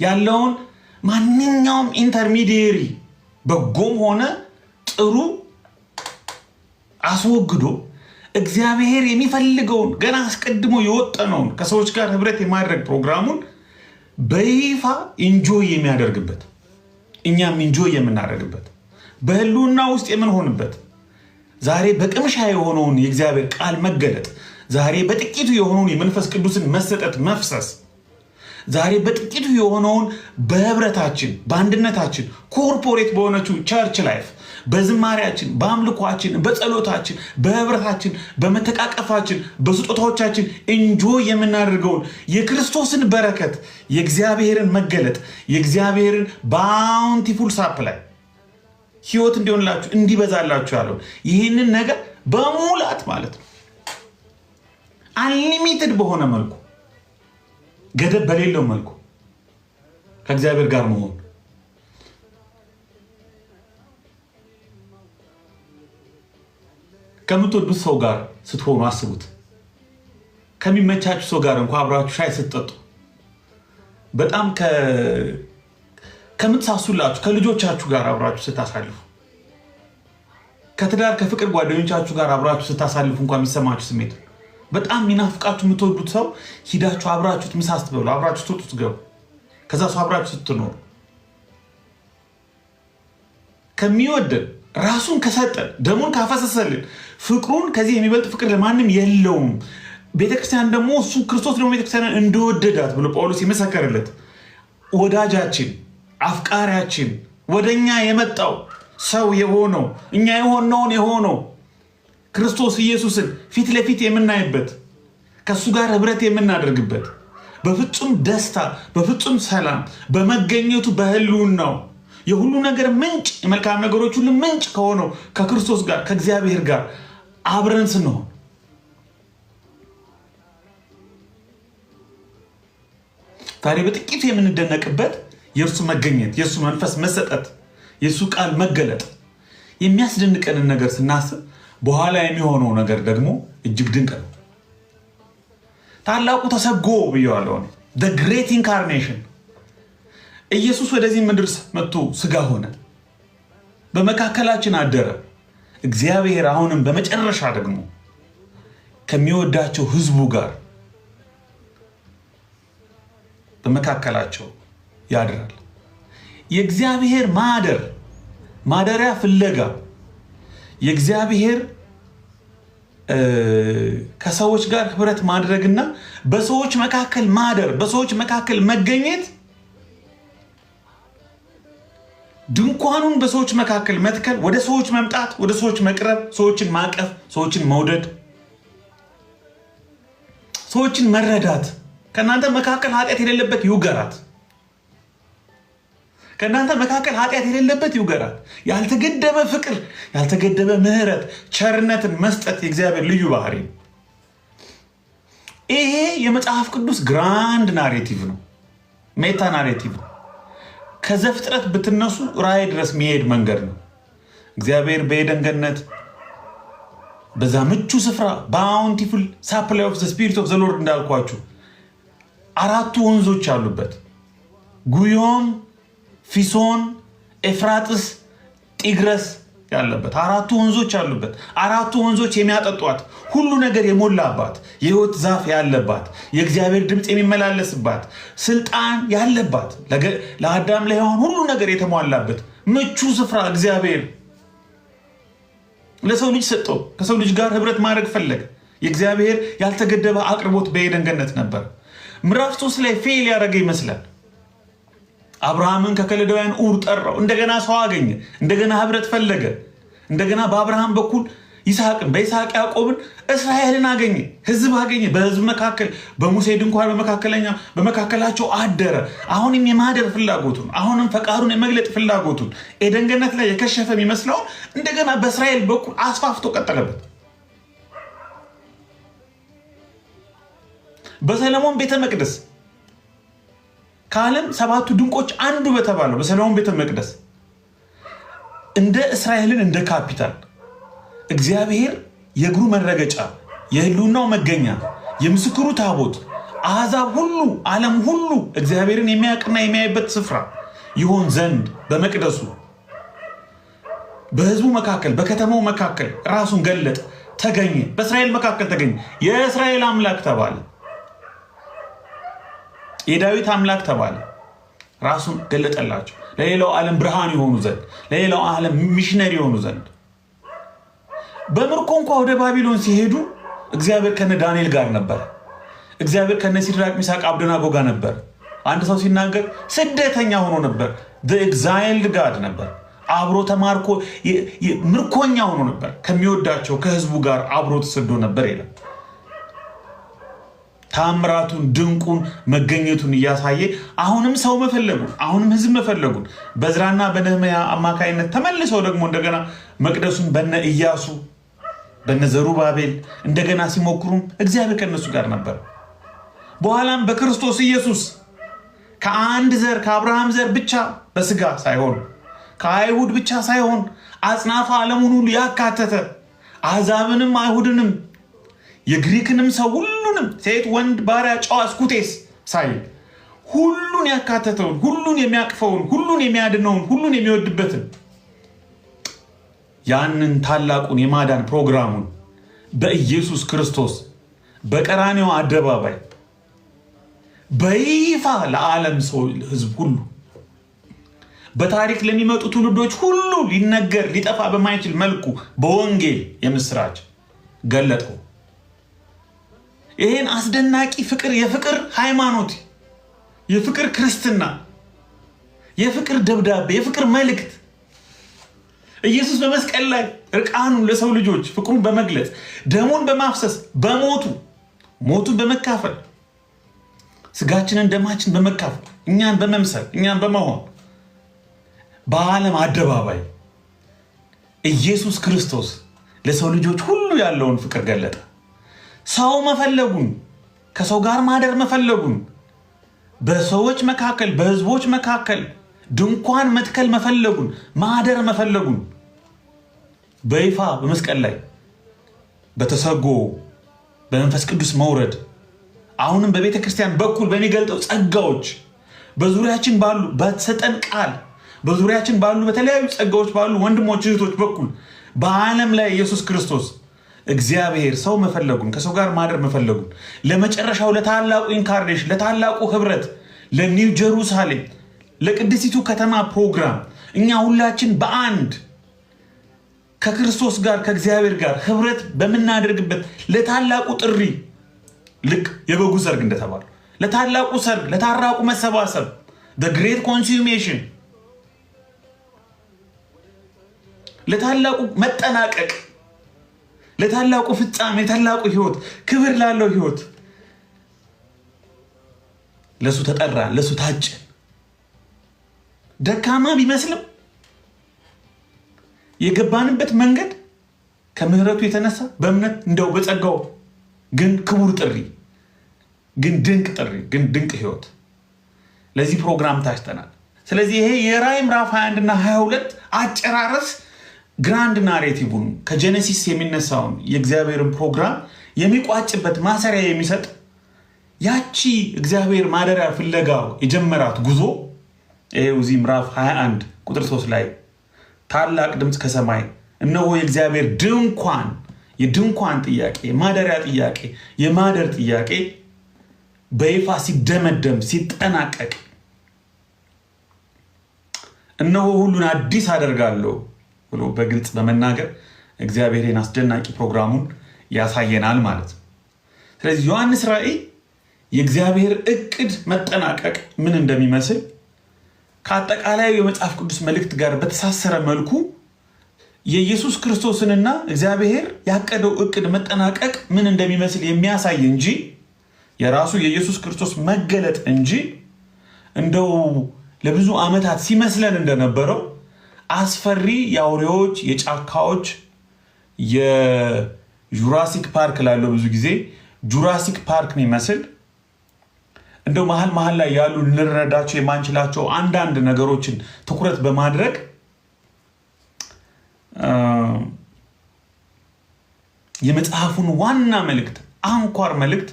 ያለውን ማንኛውም ኢንተርሚዲየሪ በጎም ሆነ ጥሩ አስወግዶ እግዚአብሔር የሚፈልገውን ገና አስቀድሞ የወጠነውን ከሰዎች ጋር ህብረት የማድረግ ፕሮግራሙን በይፋ ኢንጆይ የሚያደርግበት እኛም ኢንጆይ የምናደርግበት በህልውና ውስጥ የምንሆንበት ዛሬ በቅምሻ የሆነውን የእግዚአብሔር ቃል መገለጥ ዛሬ በጥቂቱ የሆነውን የመንፈስ ቅዱስን መሰጠት መፍሰስ ዛሬ በጥቂቱ የሆነውን በህብረታችን በአንድነታችን ኮርፖሬት በሆነችው ቸርች ላይፍ በዝማሪያችን በአምልኳችን በጸሎታችን በህብረታችን በመተቃቀፋችን በስጦታዎቻችን ኢንጆይ የምናደርገውን የክርስቶስን በረከት የእግዚአብሔርን መገለጥ የእግዚአብሔርን ባውንቲፉል ሳፕላይ ህይወት እንዲሆንላችሁ እንዲበዛላችሁ ያለው ይህንን ነገር በሙላት ማለት ነው አንሊሚትድ በሆነ መልኩ ገደብ በሌለው መልኩ ከእግዚአብሔር ጋር መሆን ከምትወዱት ሰው ጋር ስትሆኑ አስቡት ከሚመቻችሁ ሰው ጋር እንኳን አብራችሁ ሻይ ስትጠጡ በጣም ከምትሳሱላችሁ ከልጆቻችሁ ጋር አብራችሁ ስታሳልፉ ከትዳር ከፍቅር ጓደኞቻችሁ ጋር አብራችሁ ስታሳልፉ እንኳን የሚሰማችሁ ስሜት በጣም ሚናፍቃችሁ የምትወዱት ሰው ሂዳችሁ አብራችሁት ምሳ ስትበሉ አብራችሁ ስትገቡ ከዛ ሰው አብራችሁ ስትኖሩ ከሚወደን ራሱን ከሰጠን ደሙን ካፈሰሰልን ፍቅሩን ከዚህ የሚበልጥ ፍቅር ለማንም የለውም ቤተክርስቲያን ደግሞ እሱ ክርስቶስ ደግሞ ቤተክርስቲያንን እንደወደዳት ብሎ ጳውሎስ የመሰከረለት ወዳጃችን አፍቃሪያችን ወደኛ የመጣው ሰው የሆነው እኛ የሆነው ክርስቶስ ኢየሱስን ፊት ለፊት የምናይበት ከሱ ጋር ህብረት የምናደርግበት በፍጹም ደስታ በፍጹም ሰላም በመገኘቱ በህልውናው የሁሉ ነገር ምንጭ የመልካም ነገሮች ሁሉ ምንጭ ከሆነው ከክርስቶስ ጋር ከእግዚአብሔር ጋር አብረን ስንሆን ታዲያ በጥቂቱ የምንደነቅበት የእርሱ መገኘት የእርሱ መንፈስ መሰጠት የእሱ ቃል መገለጥ የሚያስደንቀንን ነገር ስናስብ በኋላ የሚሆነው ነገር ደግሞ እጅግ ድንቅ ነው ታላቁ ተሰጎ ብየዋለሁ the great incarnation ኢየሱስ ወደዚህ ምድር መጥቶ ስጋ ሆነ በመካከላችን አደረ እግዚአብሔር አሁንም በመጨረሻ ደግሞ ከሚወዳቸው ህዝቡ ጋር በመካከላቸው ያድራል የእግዚአብሔር ማደሪያ ፍለጋ የእግዚአብሔር ከሰዎች ጋር ህብረት ማድረግና በሰዎች መካከል ማደር በሰዎች መካከል መገኘት ድንኳኑን በሰዎች መካከል መትከል ወደ ሰዎች መምጣት ወደ ሰዎች መቅረብ ሰዎችን ማቀፍ ሰዎችን መውደድ ሰዎችን መረዳት ከናንተ መካከል ኃጢአት የሌለበት ይውገራት ከናንተ መካከል ኃጢአት የሌለበት ይውገራት ያልተገደበ ፍቅር ያልተገደበ ምህረት ቸርነትን መስጠት የእግዚአብሔር ልዩ ባህሪ ይሄ የመጽሐፍ ቅዱስ ግራንድ ናሬቲቭ ነው ሜታ ናሬቲቭ ነው ከዘፍጥረት ብትነሱ ራእይ ድረስ የሚሄድ መንገድ ነው እግዚአብሔር በኤደን ገነት በዛ ምቹ ስፍራ ባውንቲፉል ሳፕላይ ኦፍ ዘ ስፒሪት ኦፍ ዘ ሎርድ እንዳልኳችሁ አራቱ ወንዞች አሉበት ጉዮም ፊሶን ኤፍራጥስ ጢግረስ ያለበት አራቱ ወንዞች አሉበት አራቱ ወንዞች የሚያጠጧት ሁሉ ነገር የሞላባት የህይወት ዛፍ ያለባት የእግዚአብሔር ድምጽ የሚመላለስባት ስልጣን ያለባት ለአዳም ለሔዋን ሁሉ ነገር የተሟላበት ምቹ ስፍራ እግዚአብሔር ለሰው ልጅ ሰጠው ከሰው ልጅ ጋር ህብረት ማድረግ ፈለገ የእግዚአብሔር ያልተገደበ አቅርቦት በኤደን ገነት ነበር ምዕራፍ 3 ላይ ፌል ያደረገ ይመስላል አብርሃምን ከከለዳውያን ኡር ጠራው እንደገና ሰው አገኘ እንደገና ህብረት ፈለገ እንደገና በአብርሃም በኩል ይስሐቅን በይስሐቅ ያዕቆብን እስራኤልን አገኘ ህዝብ አገኘ በህዝብ መካከል በሙሴ ድንኳን በመካከላቸው አደረ አሁንም የማደር ፍላጎቱን አሁንም ፈቃዱን የመግለጥ ፍላጎቱን ኤደን ገነት ላይ የከሸፈ የሚመስለው እንደገና በእስራኤል በኩል አስፋፍቶ ቀጠለበት በሰለሞን ቤተ መቅደስ ከዓለም ሰባቱ ድንቆች አንዱ በተባለው በሰለሞን ቤተ መቅደስ እንደ እስራኤልን እንደ ካፒታል እግዚአብሔር የእግሩ መረገጫ የህልውናው መገኛ የምስክሩ ታቦት አሕዛብ ሁሉ ዓለም ሁሉ እግዚአብሔርን የሚያውቅና የሚያይበት ስፍራ ይሆን ዘንድ በመቅደሱ በሕዝቡ መካከል በከተማው መካከል ራሱን ገለጠ፣ ተገኘ። በእስራኤል መካከል ተገኘ። የእስራኤል አምላክ ተባለ፣ የዳዊት አምላክ ተባለ። ራሱን ገለጠላቸው ለሌላው ዓለም ብርሃን የሆኑ ዘንድ፣ ለሌላው ዓለም ሚሽነሪ የሆኑ ዘንድ። በምርኮ እንኳ ወደ ባቢሎን ሲሄዱ እግዚአብሔር ከነ ዳንኤል ጋር ነበር። እግዚአብሔር ከነ ሲድራቅ ሚሳቅ አብደናጎ ጋር ነበር። አንድ ሰው ሲናገር ስደተኛ ሆኖ ነበር። ኤግዛይልድ ጋድ ነበር። አብሮ ተማርኮ ምርኮኛ ሆኖ ነበር። ከሚወዳቸው ከህዝቡ ጋር አብሮ ተሰዶ ነበር ይላል። ታምራቱን ድንቁን መገኘቱን እያሳየ አሁንም ሰው መፈለጉን አሁንም ህዝብ መፈለጉን በዕዝራና በነህምያ አማካይነት ተመልሰው ደግሞ እንደገና መቅደሱን በነ ኢያሱ በነ ዘሩባቤል እንደገና ሲሞክሩም እግዚአብሔር ከነሱ ጋር ነበር። በኋላም በክርስቶስ ኢየሱስ ከአንድ ዘር ከአብርሃም ዘር ብቻ በስጋ ሳይሆን ከአይሁድ ብቻ ሳይሆን አጽናፈ ዓለሙን ሁሉ ያካተተ አሕዛብንም አይሁድንም የግሪክንም ሰው ሁሉንም ሴት ወንድ ባሪያ ጨዋ እስኩቴስ ሳይል ሁሉን ያካተተውን ሁሉን የሚያቅፈውን ሁሉን የሚያድነውን ሁሉን የሚወድበትን ያንን ታላቁን የማዳን ፕሮግራሙን በኢየሱስ ክርስቶስ በቀራንዮ አደባባይ በይፋ ለዓለም ሰው ህዝብ ሁሉ በታሪክ ለሚመጡ ትውልዶች ሁሉ ሊነገር ሊጠፋ በማይችል መልኩ በወንጌል የምስራች ገለጠው። ይሄን አስደናቂ ፍቅር፣ የፍቅር ሃይማኖት፣ የፍቅር ክርስትና፣ የፍቅር ደብዳቤ፣ የፍቅር መልእክት ኢየሱስ በመስቀል ላይ እርቃኑን ለሰው ልጆች ፍቅሩን በመግለጽ ደሙን በማፍሰስ ሞቱን በመካፈል ስጋችንን ደማችን በመካፈል እኛን በመምሰል እኛን በመሆን በዓለም አደባባይ ኢየሱስ ክርስቶስ ለሰው ልጆች ሁሉ ያለውን ፍቅር ገለጠ። ሰው መፈለጉን፣ ከሰው ጋር ማደር መፈለጉን፣ በሰዎች መካከል በህዝቦች መካከል ድንኳን መትከል መፈለጉን፣ ማደር መፈለጉን በይፋ በመስቀል ላይ በተሰጎ በመንፈስ ቅዱስ መውረድ አሁንም በቤተ ክርስቲያን በኩል በሚገልጠው ጸጋዎች በዙሪያችን ባሉ በተሰጠን ቃል በዙሪያችን ባሉ በተለያዩ ጸጋዎች ባሉ ወንድሞች እህቶች በኩል በዓለም ላይ ኢየሱስ ክርስቶስ እግዚአብሔር ሰው መፈለጉን ከሰው ጋር ማደር መፈለጉን ለመጨረሻው ለታላቁ ኢንካርኔሽን ለታላቁ ህብረት ለኒው ጀሩሳሌም ለቅድስቲቱ ከተማ ፕሮግራም እኛ ሁላችን በአንድ ከክርስቶስ ጋር ከእግዚአብሔር ጋር ህብረት በመናደርግበት ለታላቁ ጥሪ ልክ የበጉ ሰርግ እንደተባለ ለታላቁ ሰርግ ለታራቁ መሰባሰብ the great consummation ለታላቁ መጠናቀቅ ለታላቁ ፍጻሜ ለታላቁ ህይወት ክብር ላለው ህይወት ለሱ ተጠራ ለሱ ታጭ ደካማ ቢመስልም የገባንበት መንገድ ከምህረቱ የተነሳ በእምነት እንደው በጸጋው ግን ክቡር ጥሪ ግን ድንቅ ጥሪ ግን ድንቅ ህይወት ለዚህ ፕሮግራም ታጭተናል። ስለዚህ ይሄ የራዕይ ምዕራፍ 21 እና 22 አጨራረስ ግራንድ ናሬቲቭን ከጄኔሲስ የሚነሳውን የእግዚአብሔርን ፕሮግራም የሚቋጭበት ማሰሪያ የሚሰጥ ያቺ እግዚአብሔር ማደሪያ ፍለጋው የጀመራት ጉዞ ይሄው እዚህ ምዕራፍ 21 ቁጥር 3 ላይ ታላቅ ድምፅ ከሰማይ እነሆ የእግዚአብሔር ድንኳን የድንኳን ጥያቄ የማደሪያ ጥያቄ የማደር ጥያቄ በይፋ ሲደመደም ሲጠናቀቅ እነሆ ሁሉን አዲስ አደርጋለሁ ብሎ በግልጽ በመናገር እግዚአብሔርን አስደናቂ ፕሮግራሙን ያሳየናል ማለት ነው። ስለዚህ ዮሐንስ ራዕይ የእግዚአብሔር እቅድ መጠናቀቅ ምን እንደሚመስል ከአጠቃላይ የመጽሐፍ ቅዱስ መልእክት ጋር በተሳሰረ መልኩ የኢየሱስ ክርስቶስንና እግዚአብሔር ያቀደው እቅድ መጠናቀቅ ምን እንደሚመስል የሚያሳይ እንጂ የራሱ የኢየሱስ ክርስቶስ መገለጥ እንጂ እንደው ለብዙ ዓመታት ሲመስለን እንደነበረው አስፈሪ የአውሬዎች የጫካዎች የጁራሲክ ፓርክ ላለው ብዙ ጊዜ ጁራሲክ ፓርክ የሚመስል እንደው መሃል ላይ ያሉ ልንረዳቸው የማንችላቸው አንዳንድ ነገሮችን ትኩረት በማድረግ የመጽሐፉን ዋና መልእክት አንኳር መልእክት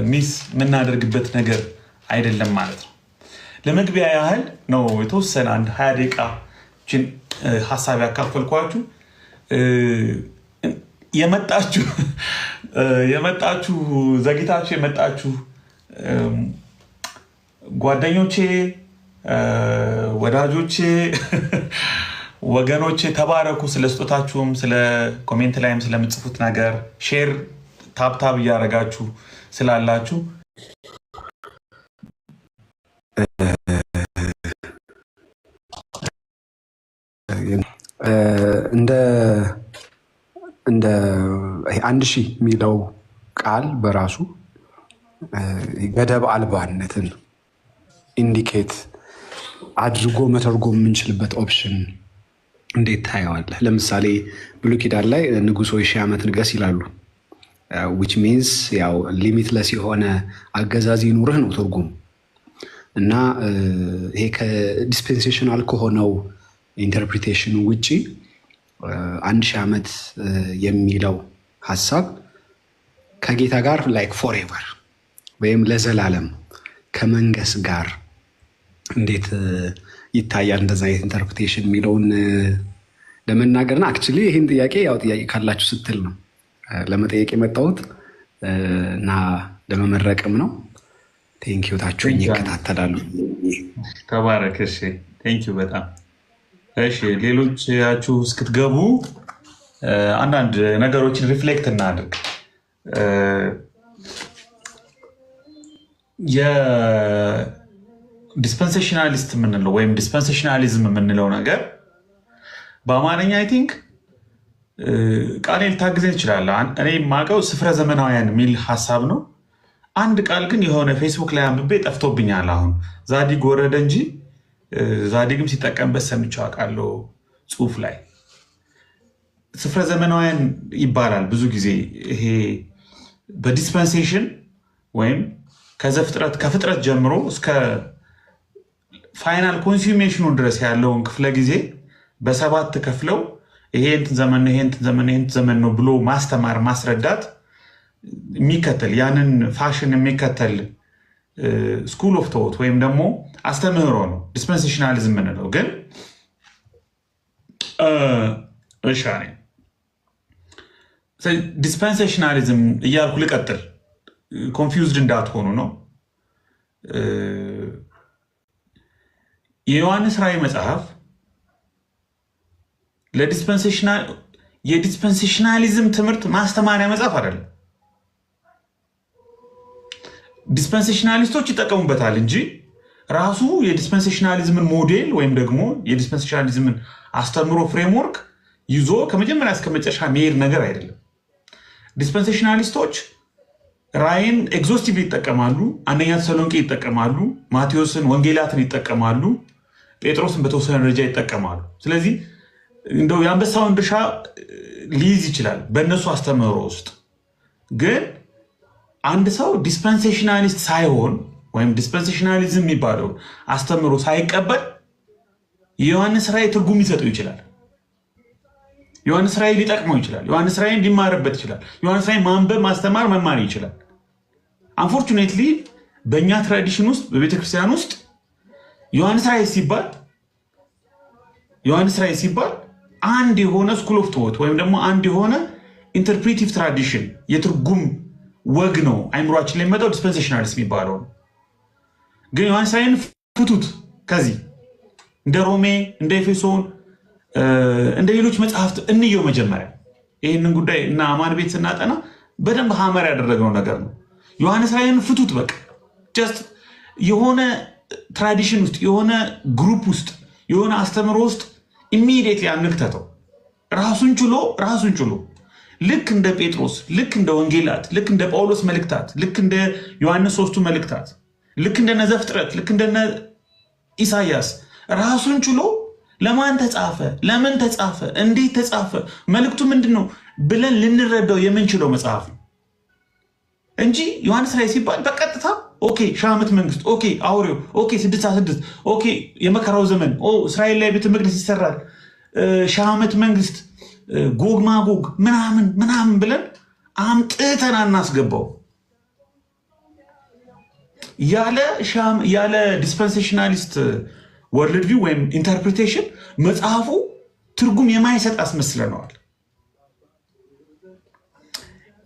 ሚስ የምናደርግበት ነገር አይደለም ማለት ነው። ለመግቢያ ያህል ነው የተወሰነ አንድ 20 ደቂቃችን ሀሳብ ያካፈልኳችሁ። የመጣችሁ ዘግይታችሁ የመጣችሁ ጓደኞቼ፣ ወዳጆቼ፣ ወገኖቼ ተባረኩ። ስለ ስጦታችሁም ስለ ኮሜንት ላይም ስለምጽፉት ነገር ሼር ታብታብ እያደረጋችሁ ስላላችሁ እንደ 1000 የሚለው ቃል በራሱ ገደብ አልባነትን ኢንዲኬት አድርጎ መተርጎም የምንችልበት ኦፕሽን እንዴት ታየዋለህ? ለምሳሌ ብሉይ ኪዳን ላይ ንጉሥ ሆይ 1000 ዓመት ንገስ ይላሉ። ዊች ሚንስ ያው ሊሚትለስ የሆነ አገዛዝ ይኑርህ ነው ትርጉም እና ይሄ ከዲስፔንሴሽናል ከሆነው ኢንተርፕሪቴሽን ውጪ 1000 ዓመት የሚለው ሀሳብ ከጌታ ጋር ላይክ ፎሬቨር ወይም ለዘላለም ከመንገስ ጋር እንዴት ይታያል? እንደዛ አይነት ኢንተርፕሪቴሽን የሚለውን ለመናገርና አክቹዋሊ ይህን ጥያቄ ያው ጥያቄ ካላችሁ ስትል ነው ለመጠየቅ የመጣሁት እና ለመመረቅም ነው። ቴንኪዩ። ታችሁኝ ይከታተላሉ። ተባረክ። እሺ ቴንኪዩ በጣም እሺ። ሌሎች ያችሁ እስክትገቡ አንዳንድ ነገሮችን ሪፍሌክት እናድርግ። የዲስፐንሴሽናሊስት የምንለው ወይም ዲስፐንሴሽናሊዝም የምንለው ነገር በአማርኛ አይ ቲንክ ቃሌ ልታግዘኝ ትችላለህ። እኔ የማውቀው ስፍረ ዘመናውያን የሚል ሀሳብ ነው። አንድ ቃል ግን የሆነ ፌስቡክ ላይ አንብቤ ጠፍቶብኛል። አሁን ዛዲግ ወረደ እንጂ ዛዲግም ሲጠቀምበት ሰምቼው አውቃለሁ። ጽሁፍ ላይ ስፍረ ዘመናውያን ይባላል ብዙ ጊዜ። ይሄ በዲስፐንሴሽን ወይም ከፍጥረት ጀምሮ እስከ ፋይናል ኮንሱሜሽኑ ድረስ ያለውን ክፍለ ጊዜ በሰባት ከፍለው ይሄ እንትን ዘመን ነው፣ ይሄ እንትን ዘመን ነው፣ ይሄ እንትን ዘመን ነው ብሎ ማስተማር ማስረዳት የሚከተል ያንን ፋሽን የሚከተል ስኩል ኦፍ ቶት ወይም ደግሞ አስተምህሮ ነው ዲስፐንሴሽናሊዝም የምንለው። ግን እሺ ዲስፐንሴሽናሊዝም እያልኩ ልቀጥል፣ ኮንፊውዝድ እንዳትሆኑ ነው። የዮሐንስ ራዕይ መጽሐፍ የዲስፐንሴሽናሊዝም ትምህርት ማስተማሪያ መጽሐፍ አይደለም። ዲስፐንሴሽናሊስቶች ይጠቀሙበታል እንጂ ራሱ የዲስፐንሴሽናሊዝምን ሞዴል ወይም ደግሞ የዲስፐንሴሽናሊዝምን አስተምሮ ፍሬምወርክ ይዞ ከመጀመሪያ እስከ መጨረሻ መሄድ ነገር አይደለም። ዲስፐንሴሽናሊስቶች ራዕይን ኤግዞስቲቭ ይጠቀማሉ፣ አንደኛ ተሰሎንቄ ይጠቀማሉ፣ ማቴዎስን፣ ወንጌላትን ይጠቀማሉ፣ ጴጥሮስን በተወሰነ ደረጃ ይጠቀማሉ። ስለዚህ እንደው የአንበሳውን ድርሻ ሊይዝ ይችላል በእነሱ አስተምህሮ ውስጥ። ግን አንድ ሰው ዲስፐንሴሽናሊስት ሳይሆን ወይም ዲስፐንሴሽናሊዝም የሚባለው አስተምህሮ ሳይቀበል የዮሐንስ ራዕይ ትርጉም ሊሰጠው ይችላል። ዮሐንስ ራዕይ ሊጠቅመው ይችላል። ዮሐንስ ራዕይን ሊማርበት ይችላል። ዮሐንስ ራዕይ ማንበብ፣ ማስተማር፣ መማር ይችላል። አንፎርቹኔትሊ በእኛ ትራዲሽን ውስጥ በቤተክርስቲያን ውስጥ ዮሐንስ ራዕይ ሲባል አንድ የሆነ ስኩል ኦፍ ቶት ወይም ደግሞ አንድ የሆነ ኢንተርፕሬቲቭ ትራዲሽን የትርጉም ወግ ነው አይምሯችን ላይ የሚመጣው ዲስፐንሴሽናሊስት የሚባለው ነው። ግን ዮሐንስ ራዕይን ፍቱት። ከዚህ እንደ ሮሜ፣ እንደ ኤፌሶን፣ እንደ ሌሎች መጽሐፍት እንየው። መጀመሪያ ይህንን ጉዳይ እና አማን ቤት ስናጠና በደንብ ሀመር ያደረግነው ነገር ነው። ዮሐንስ ራዕይን ፍቱት። በቃ ጀስት የሆነ ትራዲሽን ውስጥ የሆነ ግሩፕ ውስጥ የሆነ አስተምሮ ውስጥ ኢሚዲየትሊ አንክተተው። ራሱን ችሎ ልክ እንደ ጴጥሮስ፣ ልክ እንደ ወንጌላት፣ ልክ እንደ ጳውሎስ መልእክታት፣ ልክ እንደ ዮሐንስ 3ቱ መልእክታት፣ ልክ እንደነ ዘፍጥረት፣ ልክ እንደነ ኢሳያስ ራሱን ችሎ ለማን ተጻፈ፣ ለምን ተጻፈ፣ እንዴት ተጻፈ፣ መልእክቱ ምንድን ነው ብለን ልንረዳው የምንችለው መጽሐፍ ነው እንጂ ዮሐንስ ራዕይ ሲባል በቀጥታ ኦኬ 1000 ዓመት መንግስት፣ ኦኬ አውሬው፣ ኦኬ 666፣ ኦኬ የመከራው ዘመን፣ እስራኤል ላይ ቤተ መቅደስ ይሰራል፣ 1000 ዓመት መንግስት፣ ጎግ ማጎግ ምናምን ብለን አምጥተን አናስገባው። ያለ ዲስፐንሴሽናሊስት ወርልድ ቪው ወይም ኢንተርፕሪቴሽን መጽሐፉ ትርጉም የማይሰጥ አስመስለነዋል።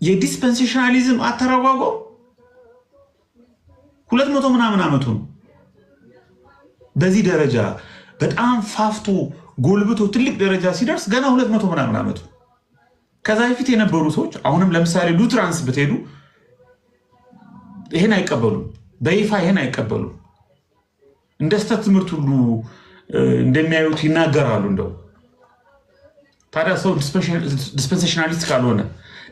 የዲስፐንሴሽናሊዝም አተረጓጎም 200 ምናምን ዓመቱ ነው። በዚህ ደረጃ በጣም ፋፍቶ ጎልብቶ ትልቅ ደረጃ ሲደርስ ገና 200 ምናምን ዓመቱ። ከዛ በፊት የነበሩ ሰዎች አሁንም ለምሳሌ ሉትራንስ ብትሄዱ ይሄን አይቀበሉም፣ በይፋ ይሄን አይቀበሉም። እንደ ስተት ትምህርት ሁሉ እንደሚያዩት ይናገራሉ። እንደው ታዲያ ሰው ዲስፐንሴሽናሊስት ካልሆነ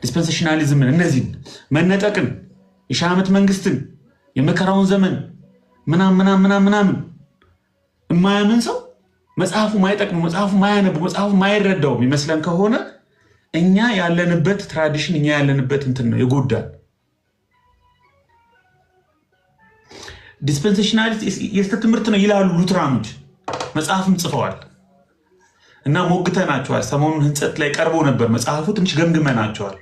ዲስፐንሴሽናሊዝምን እነዚህን መነጠቅን የሺህ ዓመት መንግስትን የመከራውን ዘመን ምናምን የማያምን ሰው መጽሐፉ ማይጠቅሙ መጽሐፉ ማያነቡ መጽሐፉ ማይረዳው የሚመስለን ከሆነ እኛ ያለንበት ትራዲሽን እኛ ያለንበት እንትን ነው የጎዳን። ዲስፐንሴሽናሊስት የስተት ትምህርት ነው ይላሉ ሉትራኖች፣ መጽሐፍም ጽፈዋል እና ሞግተናቸዋል። ሰሞኑን ህንጸት ላይ ቀርበው ነበር መጽሐፉ፣ ትንሽ ገምግመናቸዋል።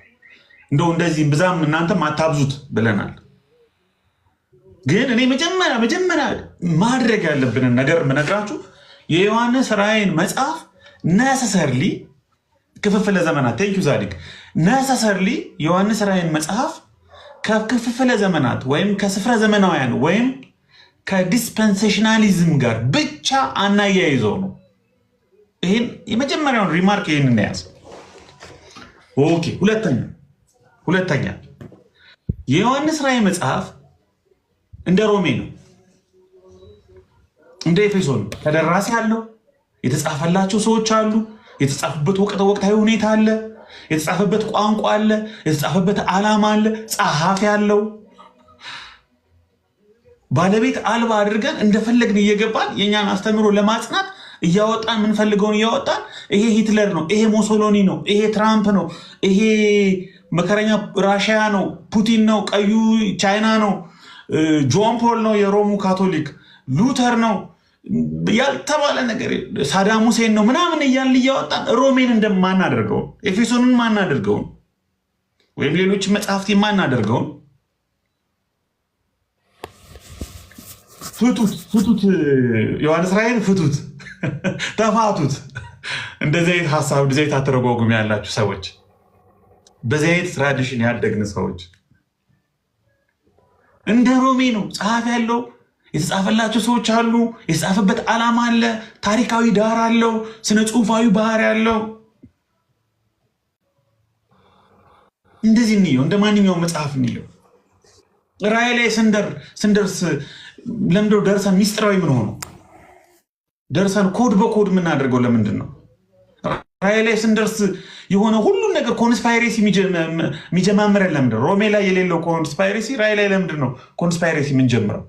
እንደው እንደዚህ ብዛም እናንተም አታብዙት ብለናል። ግን እኔ መጀመሪያ ማድረግ ያለብንን ነገር ምነግራችሁ የዮሐንስ ራእይን መጽሐፍ ነሰሰርሊ ክፍፍለ ዘመናት ቴንኪው ዛዲግ ነሰሰርሊ ዮሐንስ ራእይን መጽሐፍ ከክፍፍለ ዘመናት ወይም ከስፍረ ዘመናውያን ወይም ከዲስፐንሴሽናሊዝም ጋር ብቻ አናያይዘው ነው። ይህን የመጀመሪያውን ሪማርክ ይህን እናያዝ። ኦኬ። ሁለተኛ የዮሐንስ ራእይ መጽሐፍ እንደ ሮሜ ነው፣ እንደ ኤፌሶን ተደራሲ አለው፣ የተጻፈላቸው ሰዎች አሉ፣ የተጻፈበት ወቅታዊ ሁኔታ አለ፣ የተጻፈበት ቋንቋ አለ፣ የተጻፈበት ዓላማ አለ፣ ጸሐፊ አለው። ባለቤት አልባ አድርገን እንደፈለግን እየገባን የኛን አስተምሮ ለማጽናት እያወጣን የምንፈልገውን እያወጣን ይሄ ሂትለር ነው፣ ይሄ ሞሶሎኒ ነው፣ ይሄ ትራምፕ ነው፣ ይሄ መከረኛ ራሽያ ነው፣ ፑቲን ነው፣ ቀዩ ቻይና ነው፣ ጆን ፖል ነው የሮሙ ካቶሊክ፣ ሉተር ነው ያልተባለ ነገር ሳዳም ሁሴን ነው ምናምን እያልን እያወጣን ሮሜን እንደማናደርገውን ኤፌሶንን ማናደርገውን ወይም ሌሎች መጽሐፍት የማናደርገውን ፍቱት፣ ዮሐንስ ራእይን ፍቱት፣ ተፋቱት። እንደዚህ አይነት ሀሳብ እንደዚህ አይነት አተረጓጉም ያላችሁ ሰዎች፣ በዚህ አይነት ትራዲሽን ያደግን ሰዎች እንደ ሮሜ ነው ጸሐፊ ያለው፣ የተጻፈላቸው ሰዎች አሉ፣ የተጻፈበት ዓላማ አለ፣ ታሪካዊ ዳራ አለው፣ ስነ ጽሁፋዊ ባህሪ አለው። እንደዚህ እንየው፣ እንደ ማንኛውም መጽሐፍ እንየው። ራእይ ላይ ስንደርስ ለምንድነው ደርሰን ሚስጥራዊ ምን ሆኖ ደርሰን ኮድ በኮድ የምናደርገው ለምንድን ነው? ራእይ ላይ ስንደርስ የሆነ ሁሉም ነገር ኮንስፓይሬሲ የሚጀማምረን ለምንድን ነው? ሮሜ ላይ የሌለው ኮንስፓይሬሲ ራእይ ላይ ለምንድን ነው ኮንስፓይሬሲ የምንጀምረው?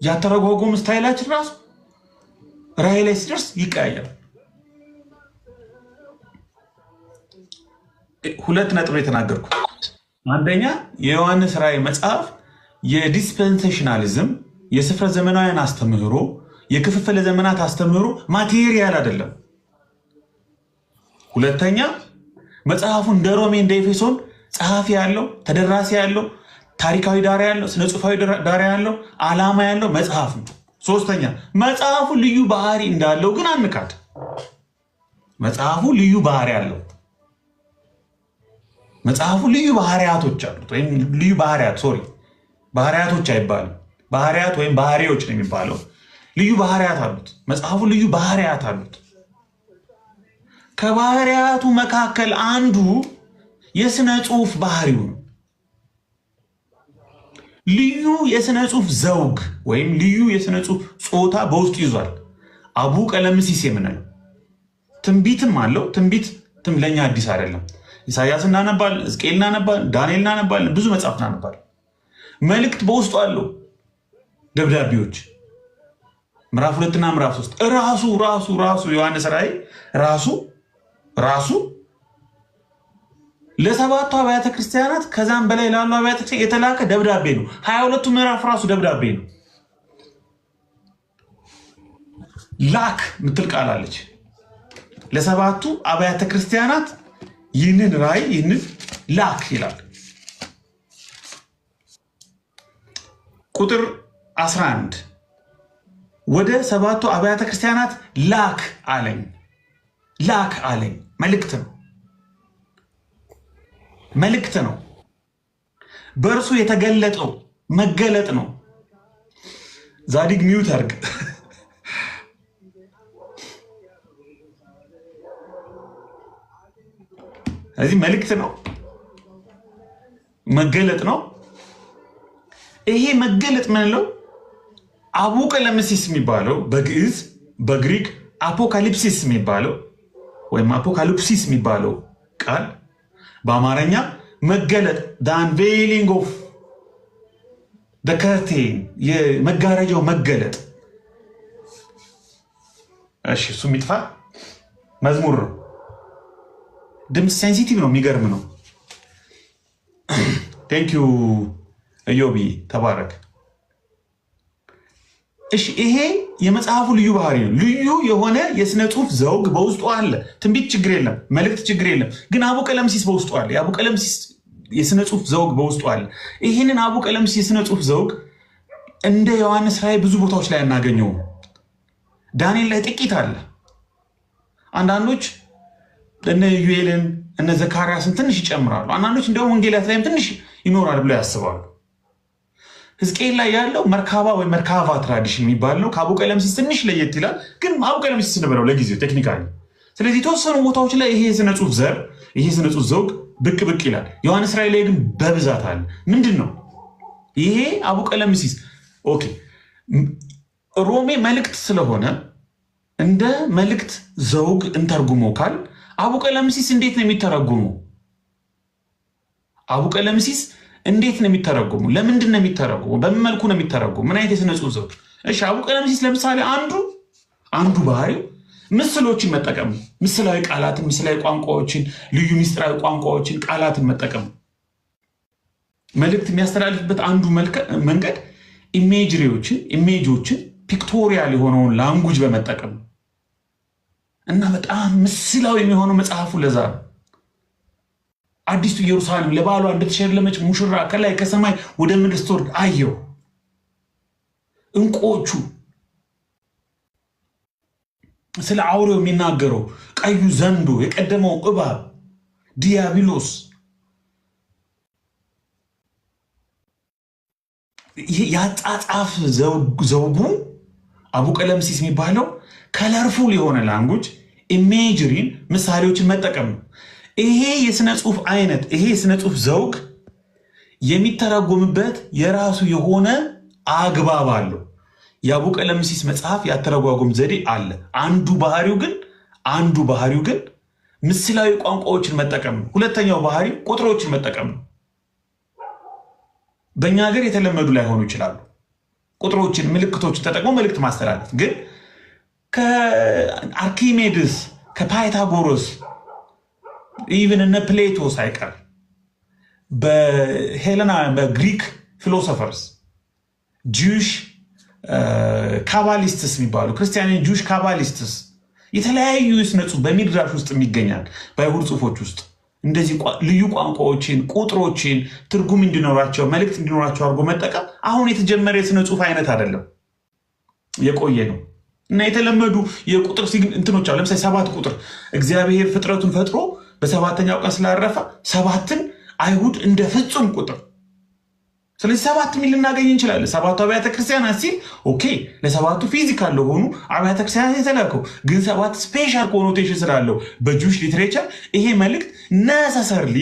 ያተረጓጎም ስታይላችን ራሱ ራእይ ላይ ሲደርስ ይቀያየራል። ሁለት ነጥብ የተናገርኩት፣ አንደኛ የዮሐንስ ራእይ መጽሐፍ የዲስፐንሴሽናሊዝም የስፍረ ዘመናውያን አስተምህሮ የክፍፍለ ዘመናት አስተምህሮ ማቴሪያል አይደለም። ሁለተኛ መጽሐፉ እንደ ሮሜ እንደ ኤፌሶን ጸሐፊ ያለው፣ ተደራሲ ያለው፣ ታሪካዊ ዳራ ያለው፣ ስነ ጽሁፋዊ ዳራ ያለው፣ ዓላማ ያለው መጽሐፍ ነው። ሶስተኛ መጽሐፉ ልዩ ባህሪ እንዳለው ግን አንካድ። መጽሐፉ ልዩ ባህሪ አለው። መጽሐፉ ልዩ ባህሪያቶች አሉት። ወይም ልዩ ባህሪያቶች አይባልም፣ ባህሪያት ወይም ባህሪዎች ነው የሚባለው። ልዩ ባህሪያት አሉት። መጽሐፉ ልዩ ባህሪያት አሉት። ከባህሪያቱ መካከል አንዱ የስነ ጽሁፍ ባህሪው ነው። ልዩ የስነ ጽሁፍ ዘውግ ወይም ልዩ የስነ ጽሁፍ ጾታ በውስጡ ይዟል። አቡ ቀለምሲስ የምንለው ትንቢትም አለው። ትንቢት ለኛ አዲስ አይደለም። ኢሳያስ እናነባለን፣ ሕዝቅኤል እናነባለን፣ ዳንኤል እናነባለን፣ ብዙ መጽሐፍ እናነባለን። መልእክት በውስጡ አለው። ደብዳቤዎች ምዕራፍ 2 እና ምዕራፍ 3 ራሱ ዮሐንስ ራእይ ራሱ ለሰባቱ አብያተ ክርስቲያናት ከዛም በላይ ላሉ አብያተ ክርስቲያናት የተላከ ደብዳቤ ነው። 22ቱ ምዕራፍ ራሱ ደብዳቤ ነው። ላክ ምትል ቃል አለች ለሰባቱ አብያተ ክርስቲያናት። ይህንን ራእይ ይህንን ላክ ይላል። ቁጥር 11 ወደ 7ቱ አብያተ ክርስቲያናት ላክ አለኝ። ላክ አለኝ። መልእክት ነው። በእርሱ የተገለጠው መገለጥ ነው። ዛዲግ ሚውት አርግ። እዚህ መልእክት ነው፣ መገለጥ ነው። ይሄ መገለጥ ምንለው አቡቀለምሲስ የሚባለው በግዕዝ በግሪክ አፖካሊፕሲስ የሚባለው ወይም አፖካሊፕሲስ የሚባለው ቃል በአማርኛ መገለጥ the unveiling of the curtain የመጋረጃው መገለጥ። እሺ እሱ የሚጥፋ መዝሙር ነው። ድምፅ ሴንሲቲቭ ነው፣ የሚገርም ነው። ቴንክ ዩ ኢዮቢ ተባረክ። እሺ ይሄ የመጽሐፉ ልዩ ባህሪ ነው። ልዩ የሆነ የስነ ጽሁፍ ዘውግ በውስጡ አለ። ትንቢት ችግር የለም፣ መልእክት ችግር የለም። ግን አቡቀለምሲስ በውስጡ አለ። የአቡቀለምሲስ የስነ ጽሁፍ ዘውግ በውስጡ አለ። ይህንን አቡቀለምሲስ የስነ ጽሁፍ ዘውግ እንደ ዮሐንስ ራእይ ብዙ ቦታዎች ላይ አናገኘውም። ዳንኤል ላይ ጥቂት አለ። አንዳንዶች እነ ዩኤልን እነ ዘካርያስን ትንሽ ይጨምራሉ። አንዳንዶች እንዲያውም ወንጌላት ላይም ትንሽ ይኖራል ብለው ያስባሉ። ሕዝቅኤል ላይ ያለው መርካባ ወይ መርካቫ ትራዲሽን የሚባል ነው። ከአቡቀለምሲስ ትንሽ ለየት ይላል፣ ግን አቡቀለምሲስ ስንበለው ለጊዜው ቴክኒካሊ። ስለዚህ የተወሰኑ ቦታዎች ላይ ይሄ የስነ ጽሁፍ ዘር ይሄ የስነ ጽሁፍ ዘውግ ብቅ ብቅ ይላል። ዮሐንስ ራእይ ላይ ግን በብዛት አለ። ምንድን ነው ይሄ አቡቀለምሲስ? ኦኬ ሮሜ መልእክት ስለሆነ እንደ መልእክት ዘውግ እንተርጉመው ካል አቡቀለምሲስ እንዴት ነው የሚተረጉመው? አቡቀለምሲስ እንዴት ነው የሚተረጉመው? ለምንድን ነው የሚተረጉመው? በምን መልኩ ነው የሚተረጉመው? ምን አይነት የስነ ጽሁፍ ዘውግ? እሺ አቡቀለምሲስ ለምሳሌ አንዱ ባህሪው ምስሎችን መጠቀም፣ ምስላዊ ቃላትን፣ ምስላዊ ቋንቋዎችን፣ ልዩ ምስጢራዊ ቋንቋዎችን፣ ቃላትን መጠቀም። መልእክት የሚያስተላልፍበት አንዱ መንገድ ኢሜጆችን ፒክቶሪያል የሆነውን ላንጉጅ በመጠቀም እና በጣም ምስላዊ የሚሆነው መጽሐፉ ለዛ ነው። አዲስቱ ኢየሩሳሌም ለባሏ እንደተሸለመች ሙሽራ ከላይ ከሰማይ ወደ ምድር ስትወርድ አየው። እንቁዎቹ ስለ አውሬው የሚናገረው ቀዩ ዘንዶ፣ የቀደመው እባብ ዲያብሎስ፣ ያጻጻፍ ዘውጉ አቡቀለምሲስ የሚባለው ከለርፉል የሆነ ላንጉጅ ኢሜጅሪን ምሳሌዎችን መጠቀም ነው። ይሄ የስነ ጽሁፍ አይነት ይሄ የስነ ጽሁፍ ዘውግ የሚተረጎምበት የራሱ የሆነ አግባብ አለው። የአቡቀለምሲስ መጽሐፍ ያተረጓጎም ዘዴ አለ። አንዱ ባህሪው ግን ምስላዊ ቋንቋዎችን መጠቀም ነው። ሁለተኛው ባህሪው ቁጥሮችን መጠቀም ነው። በእኛ ሀገር የተለመዱ ላይሆኑ ይችላሉ። ቁጥሮችን፣ ምልክቶችን ተጠቅሞ መልእክት ማስተላለፍ ግን ከአርኪሜድስ ከፓይታጎረስ ኢቨን እነ ፕሌቶ ሳይቀር በሄለና በግሪክ ፊሎሶፈርስ ጁሽ ካባሊስትስ የሚባሉ ክርስቲያን ጁሽ ካባሊስትስ የተለያዩ ስነ ጽሁፍ በሚድራሽ ውስጥ የሚገኛል። በአይሁድ ጽሁፎች ውስጥ እንደዚህ ልዩ ቋንቋዎችን፣ ቁጥሮችን ትርጉም እንዲኖራቸው መልእክት እንዲኖራቸው አድርጎ መጠቀም አሁን የተጀመረ የስነ ጽሁፍ አይነት አይደለም፣ የቆየ ነው እና የተለመዱ የቁጥር እንትኖች አሉ። ለምሳሌ 7 ቁጥር እግዚአብሔር ፍጥረቱን ፈጥሮ በሰባተኛው ቀን ስላረፈ 7ን አይሁድ እንደ ፍጹም ቁጥር ስለዚህ 7 ሚል ልናገኝ እንችላለን። 7 አብያተ ክርስቲያናት ሲል ኦኬ ለ7ቱ ፊዚካል ለሆኑ አብያተ ክርስቲያናት የተላከው ግን 7 ስፔሻል ኮኖቴሽን ስላለው በጁሽ ሊትሬቸር ይሄ መልእክት ነሰሰርሊ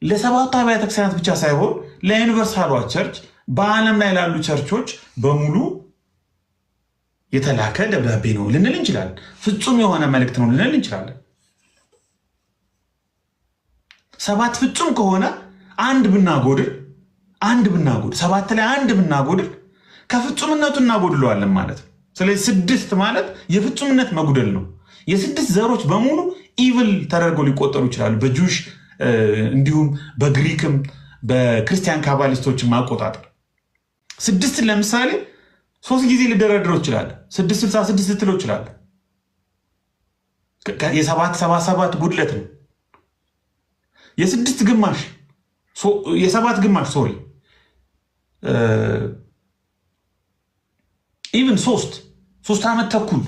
ለ7ቱ አብያተ ክርስቲያናት ብቻ ሳይሆን ለዩኒቨርሳሏ ቸርች በዓለም ላይ ላሉ ቸርቾች በሙሉ የተላከ ደብዳቤ ነው ልንል እንችላለን። ፍጹም የሆነ መልእክት ነው ልንል እንችላለን። 7 ፍጹም ከሆነ አንድ ብናጎድል 7 ላይ አንድ ብናጎድል ከፍጹምነቱ እናጎድለዋለን ማለት ነው። ስለዚህ 6 ማለት የፍጹምነት መጉደል ነው። የ6 ዘሮች በሙሉ ኢቭል ተደርገው ሊቆጠሩ ይችላሉ በጁሽ እንዲሁም በግሪክም በክርስቲያን ካባሊስቶችን ማቆጣጠር 6 ለምሳሌ 3 ጊዜ ሊደረድረው ይችላል። 666 ልትለው ይችላል። የ777 ጉድለት ነው። የስድስት ግማሽ የሰባት ግማሽ ሶሪ ኢቭን 3 ዓመት ተኩል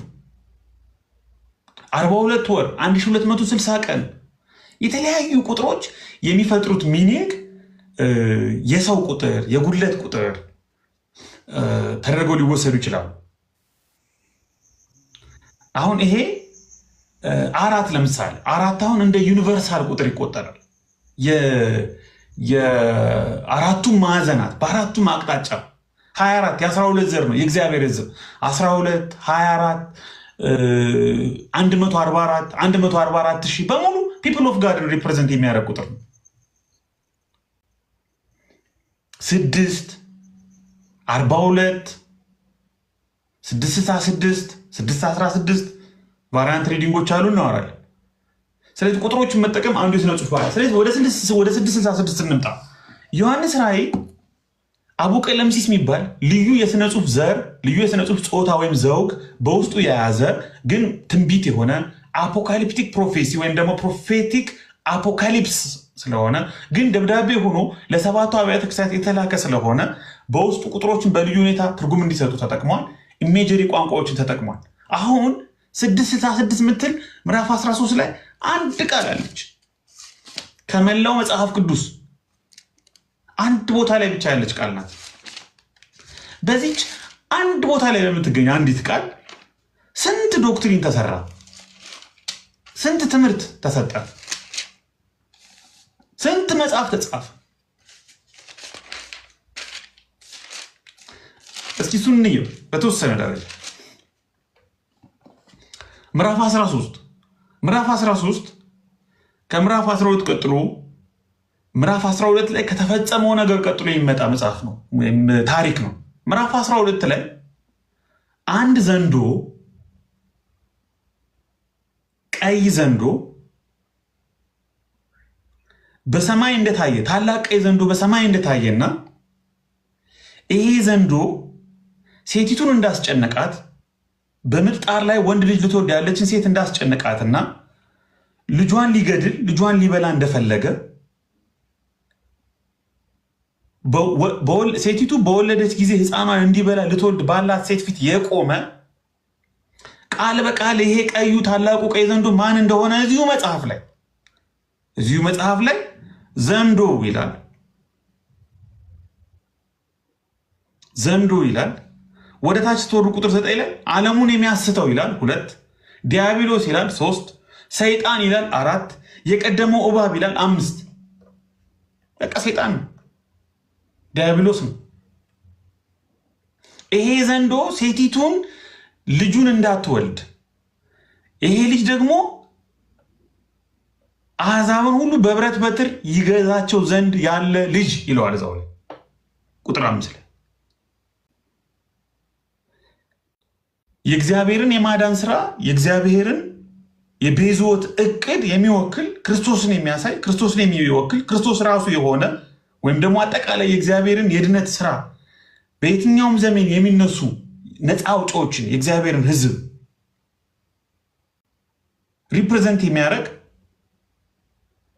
42 ወር 1260 ቀን የተለያዩ ቁጥሮች የሚፈጥሩት ሚኒንግ የሰው ቁጥር የጉድለት ቁጥር ተደርገው ሊወሰዱ ይችላሉ። አሁን ይሄ አራት ለምሳሌ አራት አሁን እንደ ዩኒቨርሳል ቁጥር ይቆጠራል። የአራቱም ማዕዘናት በአራቱም አቅጣጫ 24 የ12 ዘር ነው የእግዚአብሔር ሕዝብ 12 24 144 ሺህ በሙሉ ፒፕል ኦፍ ጋድ ሪፕሬዘንት የሚያደርግ ቁጥር ነው። 6 42 666 616 ቫሪያንት ሪዲንጎች አሉ እናወራለን። ስለዚህ ቁጥሮችን መጠቀም አንዱ የስነ ጽሑፍ ባህል። ስለዚህ ወደ 666 እንምጣ። ዮሐንስ ራእይ አቡቀለምሲስ የሚባል ልዩ የስነ ጽሑፍ ዘር ልዩ የስነ ጽሑፍ ጾታ ወይም ዘውግ በውስጡ የያዘ ግን ትንቢት የሆነ አፖካሊፕቲክ ፕሮፌሲ ወይም ደግሞ ፕሮፌቲክ አፖካሊፕስ ስለሆነ ግን ደብዳቤ ሆኖ ለሰባቱ አብያተ ክርስቲያናት የተላከ ስለሆነ በውስጡ ቁጥሮችን በልዩ ሁኔታ ትርጉም እንዲሰጡ ተጠቅሟል። ኢሜጀሪ ቋንቋዎችን ተጠቅሟል። አሁን 666 ምትል ምዕራፍ 13 ላይ አንድ ቃል አለች። ከመላው መጽሐፍ ቅዱስ አንድ ቦታ ላይ ብቻ ያለች ቃል ናት። በዚች አንድ ቦታ ላይ በምትገኝ አንዲት ቃል ስንት ዶክትሪን ተሰራ፣ ስንት ትምህርት ተሰጠ፣ ስንት መጽሐፍ ተጻፈ። እስኪ እሱን እንየው በተወሰነ ደረጃ። ምዕራፍ 13 ከምዕራፍ 12 ቀጥሎ ምዕራፍ 12 ላይ ከተፈጸመው ነገር ቀጥሎ የሚመጣ መጽሐፍ ነው ወይም ታሪክ ነው። ምዕራፍ 12 ላይ አንድ ዘንዶ ቀይ ዘንዶ በሰማይ እንደታየ ታላቅ ቀይ ዘንዶ በሰማይ እንደታየና ይሄ ዘንዶ ሴቲቱን እንዳስጨነቃት በምጥ ጣር ላይ ወንድ ልጅ ልትወልድ ያለችን ሴት እንዳስጨነቃትና ልጇን ሊገድል ልጇን ሊበላ እንደፈለገ ሴቲቱ በወለደች ጊዜ ሕፃኗን እንዲበላ ልትወልድ ባላት ሴት ፊት የቆመ ቃል በቃል ይሄ ቀዩ ታላቁ ቀይ ዘንዶ ማን እንደሆነ እዚሁ መጽሐፍ ላይ ዘንዶ ይላል። ዘንዶ ይላል። ወደ ታች ስትወርዱ ቁጥር 9 ላይ ዓለሙን የሚያስተው ይላል 2፣ ዲያብሎስ ይላል 3፣ ሰይጣን ይላል 4፣ የቀደመው እባብ ይላል 5። በቃ ሰይጣን ነው፣ ዲያብሎስ ነው። ይሄ ዘንዶ ሴቲቱን ልጁን እንዳትወልድ ይሄ ልጅ ደግሞ አሕዛብን ሁሉ በብረት በትር ይገዛቸው ዘንድ ያለ ልጅ ይለዋል እዛው ላይ ቁጥር 5 ላይ የእግዚአብሔርን የማዳን ስራ የእግዚአብሔርን የቤዛዎት እቅድ የሚወክል ክርስቶስን የሚያሳይ ክርስቶስን የሚወክል ክርስቶስ ራሱ የሆነ ወይም ደግሞ አጠቃላይ የእግዚአብሔርን የድነት ስራ በየትኛውም ዘመን የሚነሱ ነፃ አውጪዎችን የእግዚአብሔርን ሕዝብ ሪፕሬዘንት የሚያደርግ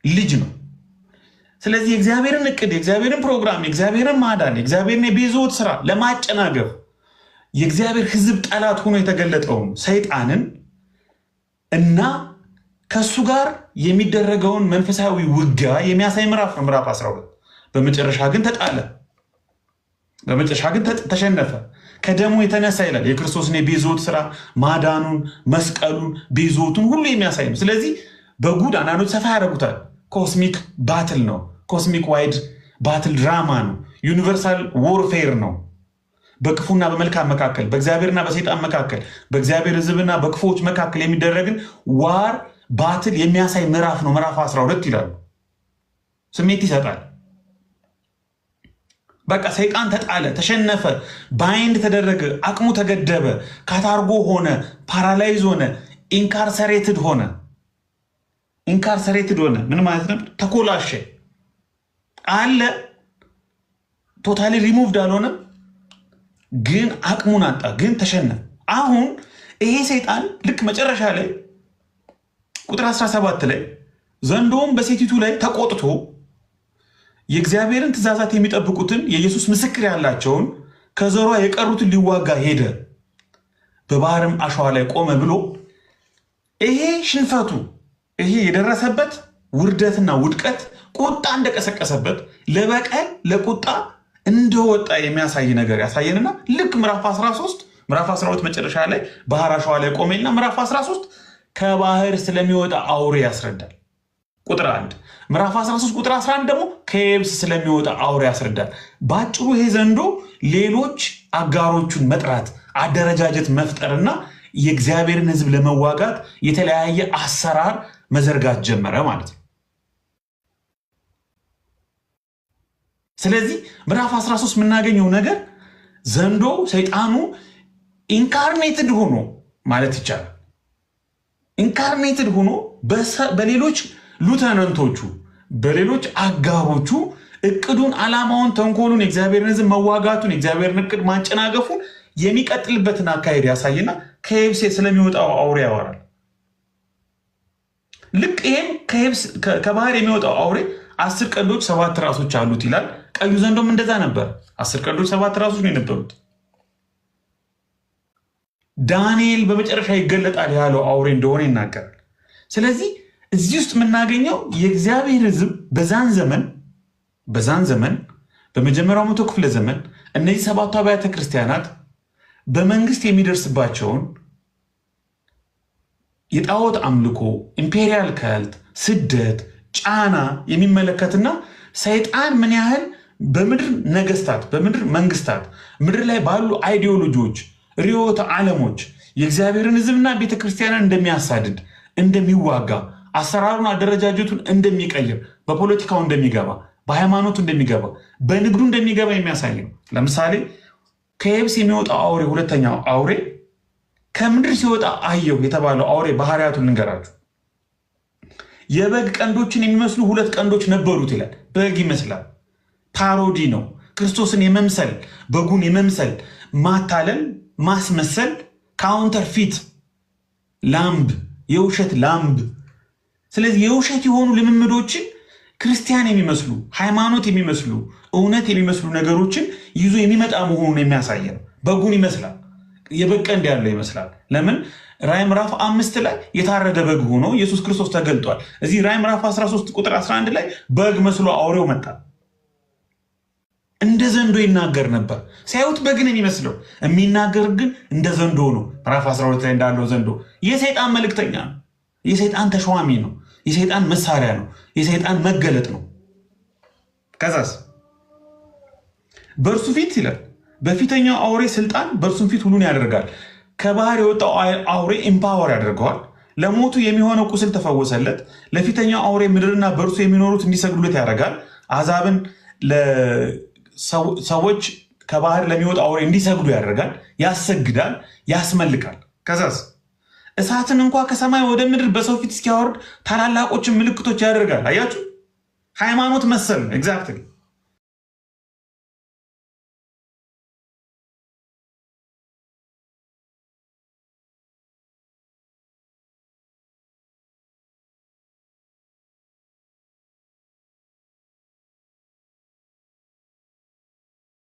ልጅ ነው። ስለዚህ የእግዚአብሔርን እቅድ የእግዚአብሔርን ፕሮግራም የእግዚአብሔርን ማዳን የእግዚአብሔርን የቤዛዎት ስራ ለማጨናገፍ የእግዚአብሔር ሕዝብ ጠላት ሆኖ የተገለጠውን ሰይጣንን እና ከሱ ጋር የሚደረገውን መንፈሳዊ ውጊያ የሚያሳይ ምዕራፍ ነው ምዕራፍ 12። በመጨረሻ ግን ተጣለ፣ በመጨረሻ ግን ተሸነፈ ከደሙ የተነሳ ይላል። የክርስቶስን የቤዛዎት ስራ ማዳኑን፣ መስቀሉን፣ ቤዛዎቱን ሁሉ የሚያሳይ ነው። ስለዚህ በጉድ አንዳንዶች ሰፋ ያደርጉታል። ኮስሚክ ባትል ነው፣ ኮስሚክ ዋይድ ባትል ድራማ ነው፣ ዩኒቨርሳል ዎርፌር ነው። በክፉና በመልካም መካከል በእግዚአብሔርና በሰይጣን መካከል በእግዚአብሔር ሕዝብና በክፉዎች መካከል የሚደረግን ዋር ባትል የሚያሳይ ምዕራፍ ነው ምዕራፍ 12 ይላሉ። ስሜት ይሰጣል። በቃ ሰይጣን ተጣለ፣ ተሸነፈ፣ ባይንድ ተደረገ፣ አቅሙ ተገደበ፣ ካታርጎ ሆነ፣ ፓራላይዝ ሆነ፣ ኢንካርሰሬትድ ሆነ። ኢንካርሰሬትድ ሆነ ምን ማለት ነው? ተኮላሸ አለ። ቶታሊ ሪሙቭድ አልሆነም፣ ግን አቅሙን አጣ፣ ግን ተሸነፈ። አሁን ይሄ ሰይጣን ልክ መጨረሻ ላይ ቁጥር 17 ላይ ዘንዶውም በሴቲቱ ላይ ተቆጥቶ የእግዚአብሔርን ትእዛዛት የሚጠብቁትን የኢየሱስ ምስክር ያላቸውን ከዘሯ የቀሩትን ሊዋጋ ሄደ፣ በባህርም አሸዋ ላይ ቆመ ብሎ ይሄ ሽንፈቱ ይሄ የደረሰበት ውርደትና ውድቀት ቁጣ እንደቀሰቀሰበት ለበቀል ለቁጣ እንደወጣ የሚያሳይ ነገር ያሳየንና ልክ ምዕራፍ 13 ምዕራፍ 12 መጨረሻ ላይ ባህር አሸዋ ላይ ቆመና ምዕራፍ 13 ከባህር ስለሚወጣ አውሬ ያስረዳል። ቁጥር 1 ምዕራፍ 13 ቁጥር 11 ደግሞ ከየብስ ስለሚወጣ አውሬ ያስረዳል። ባጭሩ ይሄ ዘንዶ ሌሎች አጋሮቹን መጥራት፣ አደረጃጀት መፍጠርና የእግዚአብሔርን ሕዝብ ለመዋጋት የተለያየ አሰራር መዘርጋት ጀመረ ማለት ነው። ስለዚህ ምዕራፍ 13 የምናገኘው ነገር ዘንዶ ሰይጣኑ ኢንካርኔትድ ሆኖ ማለት ይቻላል ኢንካርኔትድ ሆኖ በሌሎች ሉተናንቶቹ በሌሎች አጋሮቹ እቅዱን፣ ዓላማውን፣ ተንኮሉን፣ የእግዚአብሔርን ሕዝብ መዋጋቱን፣ የእግዚአብሔርን እቅድ ማጨናገፉን የሚቀጥልበትን አካሄድ ያሳይና ከየብስ ስለሚወጣው አውሬ ያወራል። ልክ ይሄም ከባህር የሚወጣው አውሬ 10 ቀንዶች 7 ራሶች አሉት ይላል። ቀዩ ዘንዶም እንደዛ ነበር። 10 ቀንዶች 7 ራሶች ነው የነበሩት። ዳንኤል በመጨረሻ ይገለጣል ያለው አውሬ እንደሆነ ይናገራል። ስለዚህ እዚህ ውስጥ የምናገኘው የእግዚአብሔር ሕዝብ በዛን ዘመን በመጀመሪያው መቶ ክፍለ ዘመን እነዚህ 7ቱ አብያተ ክርስቲያናት በመንግስት የሚደርስባቸውን የጣዖት አምልኮ፣ ኢምፔሪያል ካልት፣ ስደት፣ ጫና የሚመለከትና ሰይጣን ምን ያህል በምድር ነገስታት፣ በምድር መንግስታት፣ ምድር ላይ ባሉ አይዲዮሎጂዎች፣ ርዕዮተ ዓለሞች የእግዚአብሔርን ሕዝብና ቤተክርስቲያንን እንደሚያሳድድ፣ እንደሚዋጋ፣ አሰራሩን አደረጃጀቱን እንደሚቀይር፣ በፖለቲካው እንደሚገባ፣ በሃይማኖቱ እንደሚገባ፣ በንግዱ እንደሚገባ የሚያሳይ ነው። ለምሳሌ ከየብስ የሚወጣው አውሬ ሁለተኛው አውሬ ከምድር ሲወጣ አየሁ የተባለው አውሬ ባህሪያቱን ልንገራችሁ። የበግ ቀንዶችን የሚመስሉ 2 ቀንዶች ነበሩት ይላል። በግ ይመስላል፣ ፓሮዲ ነው። ክርስቶስን የመምሰል በጉን የመምሰል ማታለል፣ ማስመሰል፣ ካውንተር ፊት ላምብ፣ የውሸት ላምብ። ስለዚህ የውሸት የሆኑ ልምምዶችን ክርስቲያን የሚመስሉ ሃይማኖት የሚመስሉ እውነት የሚመስሉ ነገሮችን ይዞ የሚመጣ መሆኑን የሚያሳይ ነው። በጉን ይመስላል፣ የበግ ቀንድ ያለው ይመስላል። ለምን? ራዕይ ምዕራፍ 5 ላይ የታረደ በግ ሆኖ ኢየሱስ ክርስቶስ ተገልጧል። እዚህ ራዕይ ምዕራፍ 13 ቁጥር 11 ላይ በግ መስሎ አውሬው መጣ። እንደ ዘንዶ ይናገር ነበር። ሲያዩት በግ ነው የሚመስለው፣ የሚናገር ግን እንደ ዘንዶ ነው። ምዕራፍ 12 ላይ እንዳለው ዘንዶ የሰይጣን መልእክተኛ ነው፣ የሰይጣን ተሿሚ ነው፣ የሰይጣን መሳሪያ ነው፣ የሰይጣን መገለጥ ነው። ከዛስ በእርሱ ፊት ይላል በፊተኛው አውሬ ስልጣን በእርሱም ፊት ሁሉን ያደርጋል። ከባህር የወጣው አውሬ ኢምፓወር ያደርገዋል። ለሞቱ የሚሆነው ቁስል ተፈወሰለት። ለፊተኛው አውሬ ምድርና በእርሱ የሚኖሩት እንዲሰግዱለት ያደርጋል። አሕዛብን ሰዎች ከባህር ለሚወጣው አውሬ እንዲሰግዱ ያደርጋል፣ ያሰግዳል፣ ያስመልካል። ከዛስ እሳትን እንኳ ከሰማይ ወደ ምድር በሰው ፊት እስኪያወርድ ታላላቆችን ምልክቶች ያደርጋል። አያችሁ፣ ሃይማኖት መሰል ኤግዛክትሊ